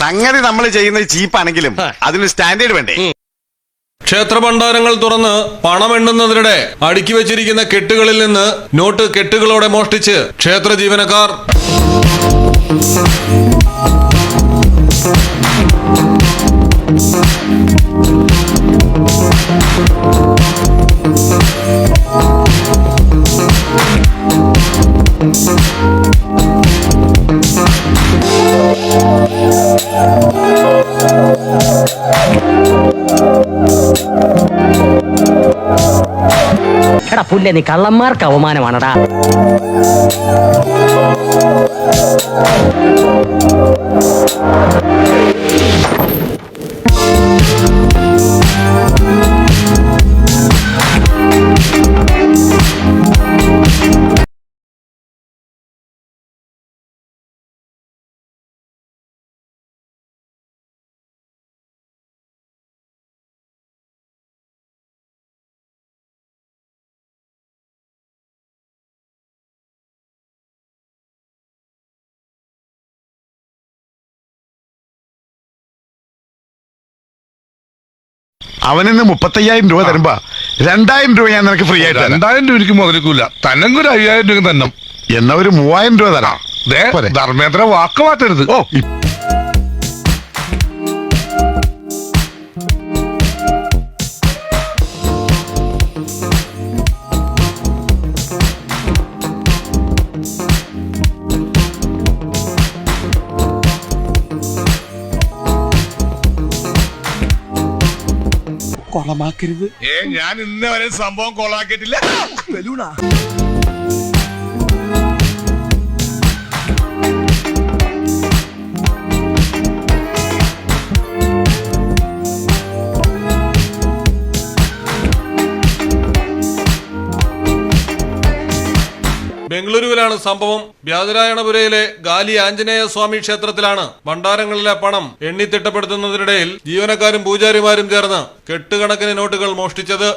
സംഗതി നമ്മൾ ചെയ്യുന്നത് ചീപ്പാണെങ്കിലും അതിന് സ്റ്റാൻഡേർഡ് വേണ്ടേ? ക്ഷേത്ര ഭണ്ഡാരങ്ങൾ തുറന്ന് പണം എണ്ണുന്നതിനിടെ അടുക്കി വെച്ചിരിക്കുന്ന കെട്ടുകളിൽ നിന്ന് നോട്ട് കെട്ടുകളോടെ മോഷ്ടിച്ച് ക്ഷേത്ര ജീവനക്കാർ. എടാ പുല്ലേ, നീ കള്ളന്മാർക്ക് അവമാനമാണടാ. അവനിന്ന് 35,000 രൂപ തരുമ്പോ 2,000 രൂപ ഞാൻ നിനക്ക് ഫ്രീ ആയിട്ട്. 2,000 രൂപ എനിക്ക് മുതലിക്കൂല. തന്നെങ്കിൽ ഒരു 5,000 രൂപ തന്നെ. എന്നാ ഒരു 3,000 രൂപ തരാം. ധർമ്മേന്ദ്ര വാക്ക് മാറ്റരുത്. ഓ, കൊളമാക്കരുത്. ഞാൻ ഇന്ന് വരെ സംഭവം കൊളാക്കിയിട്ടില്ല. ബംഗളൂരുവിലാണ് സംഭവം. വ്യാജരായണപുരയിലെ ഗാലി ആഞ്ജനേയ സ്വാമി ക്ഷേത്രത്തിലാണ് ഭണ്ഡാരങ്ങളിലെ പണം എണ്ണിത്തിട്ടപ്പെടുത്തുന്നതിനിടയിൽ ജീവനക്കാരും പൂജാരിമാരും ചേർന്ന് കെട്ടുകണക്കിന് നോട്ടുകൾ മോഷ്ടിച്ചത്.